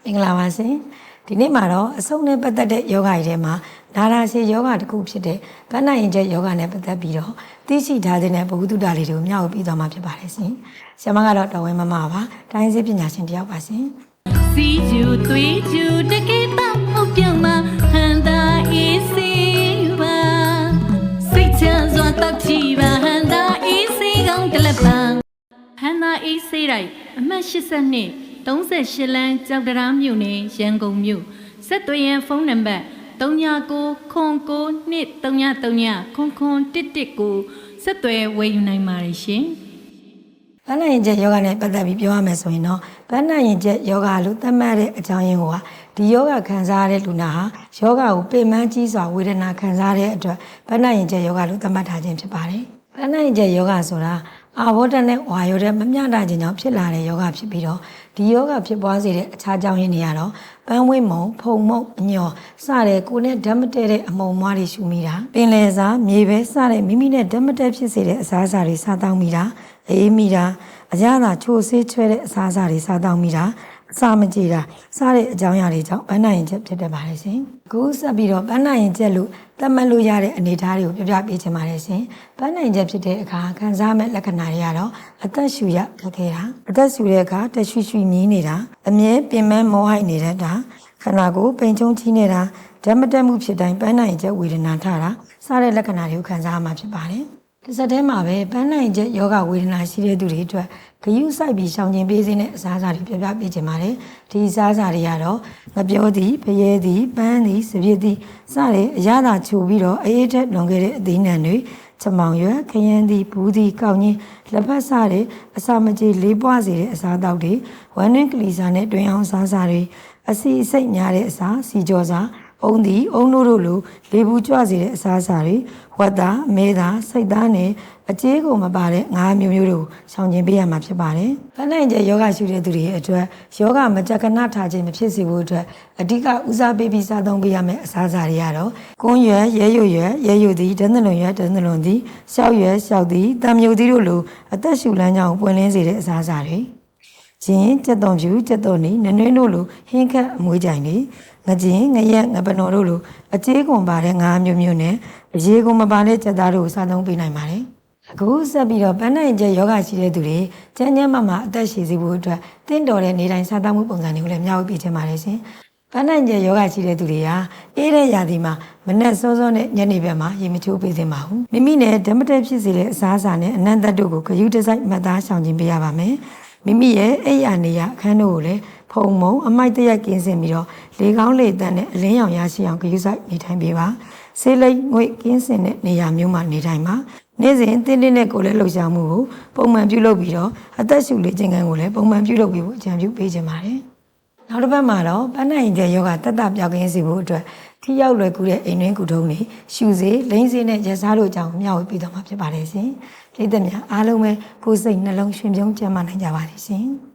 မင်္ဂလာပါရှင်ဒီနေ့မှာတော့အဆုံးနဲ့ပတ်သက်တဲ့ယောဂတွေထဲမှာနာရာရှည်ယောဂတစ်ခုဖြစ်တဲ့ပန်းနိုင်ရင်ကျက်ယောဂနဲ့ပတ်သက်ပြီးတော့သိရှိထားတဲ့ဘဝတုဒ္ဒလေးတွေကိုမျှဝေပြီးသွားမှာဖြစ်ပါတယ်ရှင်ဆရာမကတော့တော်ဝင်မမပါတိုင်းစစ်ပညာရှင်တယောက်ပါရှင်စီကျူသွေးကျူတကေတမှုပြောင်းမှာဟန်တာအေးစေးပါစိတ်ချမ်းစွာတောက်ကြည့်ပါဟန်တာအေးစေးကောင်းတလက်ပံဟန်တာအေးစေးတိုင်းအမှတ်82 38လမ်းကြောက်တရားမြို့နယ်ရန်ကုန်မြို့ဆက်သွယ်ရန်ဖုန်းနံပါတ်3992333311ဆက်သွယ်ဝယ်ယူနိုင်ပါတယ်ရှင်ပန်းနိုင်ရင်ကျက်ယောဂနဲ့ပတ်သက်ပြီးပြောရမယ်ဆိုရင်တော့ပန်းနိုင်ရင်ကျက်ယောဂလို့သတ်မှတ်တဲ့အကြောင်းရင်းကဒီယောဂခံစားရတဲ့လူနာဟာယောဂကိုပင်ပန်းကြီးစွာဝေဒနာခံစားတဲ့အတွက်ပန်းနိုင်ရင်ကျက်ယောဂလို့သတ်မှတ်ထားခြင်းဖြစ်ပါတယ်ပန်းနိုင်ရင်ကျက်ယောဂဆိုတာအာဘောဓနဲ့ဝါယောတဲ့မမျှတခြင်းကြောင့်ဖြစ်လာတဲ့ယောဂဖြစ်ပြီးတော့ဒီယောဂဖြစ်ပွားစေတဲ့အခြားကြောင်းရင်းတွေကတော့ပန်းဝိမုံဖုံမုံအညော်စတဲ့ကိုယ်နဲ့ဓာတ်မတည့်တဲ့အမုံမွားတွေရှူမိတာပင်လယ်စာမြေပဲစတဲ့မိမိနဲ့ဓာတ်မတည့်ဖြစ်စေတဲ့အစားအစာတွေစားတောင်းမိတာအေးမိတာအရသာချိုဆေးချွဲတဲ့အစားအစာတွေစားတောင်းမိတာအစာမကြေတာစားတဲ့အကြောင်းအရာတွေကြောင့်ပန်းနိုင်ရင်ကျက်ဖြစ်တတ်ပါတယ်ရှင်အခုဆက်ပြီးတော့ပန်းနိုင်ရင်ကျက်လို့သတ်မှတ်လို့ရတဲ့အနေအထားတွေကိုပြပြပေးချင်ပါတယ်ရှင်ပန်းနိုင်ရင်ကျက်ဖြစ်တဲ့အခါခံစားမဲ့လက္ခဏာတွေကတော့အသက်ရှူရခက်ခဲတာအသက်ရှူတဲ့အခါတက်ရွှီရွှီမြည်နေတာအမြဲပင်ပန်းမောဟိုက်နေတတ်တာခန္ဓာကိုယ်ပိန်ချုံချီးနေတာဓာတ်မတက်မှုဖြစ်တိုင်းပန်းနိုင်ရင်ကျက်ဝေဒနာထတာစားတဲ့လက္ခဏာတွေကိုခံစားရမှာဖြစ်ပါတယ်ဒီစက်ထဲမှာပဲပန်းနိုင်ကျက်ယောဂဝေဒနာရှိတဲ့သူတွေအတွက်ဂယုစိုက်ပြီးရှောင်ကျင်ပေးခြင်းနဲ့အစားအစာတွေပြပြပေးခြင်းပါတယ်ဒီအစားအစာတွေကတော့ငပြောသည်ဖရဲသည်ပန်းသည်စပြစ်သည်စတဲ့အရသာချိုပြီးတော့အေးထက်လွန်ခဲ့တဲ့အသီးနှံတွေချမောင်ရွက်ခရမ်းသည်ဘူးသည်ကောက်ညင်းလက်ဖက်စတဲ့အစာမကြေလေးပွားစေတဲ့အစားအသောက်တွေဝမ်းတွင်းကလီစာနဲ့တွင်အောင်စားစာတွေအစီအစိတ်များတဲ့အစာစီကြောစာအုံသည်အုံတို့လိုလေဘူးကြွစေတဲ့အစားအစာတွေဝက်သားအမဲသားစိတ်သားနဲ့အကျေးကုန်မပါတဲ့ငါးမျိုးမျိုးတို့ရှောင်ကျင်ပေးရမှာဖြစ်ပါတယ်။ပန်းနိုင်ကျယောဂရှုတဲ့သူတွေအတွက်ယောဂမကြက်ကနထားခြင်းမဖြစ်စေဖို့အတွက်အဓိကဦးစားပေးပြီးစားသုံးပေးရမယ့်အစားအစာတွေကတော့ကွန်းရွက်ရဲရွက်သည်ဒန်းသလွန်ရွက်ဒန်းသလွန်သည်ရှောက်ရွက်ရှောက်သည်တံမြုပ်သည်တို့လိုအသက်ရှူလမ်းကြောင်းပွင့်လင်းစေတဲ့အစားအစာတွေချင်းကြက်သွန်ဖြူကြက်သွန်နီနနွင်းတို့လိုဟင်းခတ်အမွေးကြိုင်တွေငကြင်းငရက်ငပနော်တို့လိုအကျေးကွန်ပါတဲ့ငါးမျိုးမျိုးနဲ့အရေးကွန်မပါတဲ့ကြက်သားတို့ကိုစားသုံးပေးနိုင်ပါတယ်အခုဆက်ပြီးတော့ပန်းနိုင်ကျက်ယောဂရှိတဲ့သူတွေကျန်းကျန်းမာမာအသက်ရှည်စေဖို့အတွက်တင့်တော်တဲ့နေတိုင်းစားသောက်မှုပုံစံတွေကိုလည်းမျှဝေပေးချင်ပါတယ်ရှင်ပန်းနိုင်ကျက်ယောဂရှိတဲ့သူတွေဟာအေးတဲ့ရာသီမှာမနက်စောစောနဲ့ညနေဘက်မှာရေမချိုးပေးသင့်ပါဘူးမိမိနဲ့ဓာတ်မတည့်ဖြစ်စေတဲ့အစားအစာနဲ့အနံ့သက်တို့ကိုဂရုတစိုက်မှတ်သားရှောင်ကျဉ်ပေးရပါမယ်မိမိရဲ့အိပ်ယာနေရအခန်းတို့ကိုလည်းဖုံမုံအမိုက်တရက်ကင်းစင်ပြီးတော့လေကောင်းလေတန်းနဲ့အလင်းရောင်ရရှိအောင်ဂရုစိုက်နေထိုင်ပေးပါဆေးလိပ်ငွေကင်းစင်တဲ့နေရာမျိုးမှာနေထိုင်ပါနေ့စဉ်တင်းတင်းနဲ့ကိုယ်လည်းလှုပ်ရှားမှုကိုပုံမှန်ပြုလုပ်ပြီးတော့အသက်ရှူလေ့ကျင့်ခန်းကိုလည်းပုံမှန်ပြုလုပ်ပြီးဖို့အကြံပြုပေးခြင်းပါတယ်နောက်တစ်ပတ်မှာတော့ပန်းနိုင်ရင်ကျယောဂတက်တာပြောက်ကင်းစေဖို့အတွက်ထိရောက်လွယ်ကူတဲ့အိမ်တွင်းကုထုံးတွေရှူစေလိမ့်စေနဲ့ရစားတို့အကြောင်းမျှဝေပေးသွားမှာဖြစ်ပါတယ်ရှင်ပြည်သက်များအားလုံးပဲကိုယ်စိတ်နှလုံးရှင်ပြုံးကျန်းမာနိုင်ကြပါလိမ့်ရှင်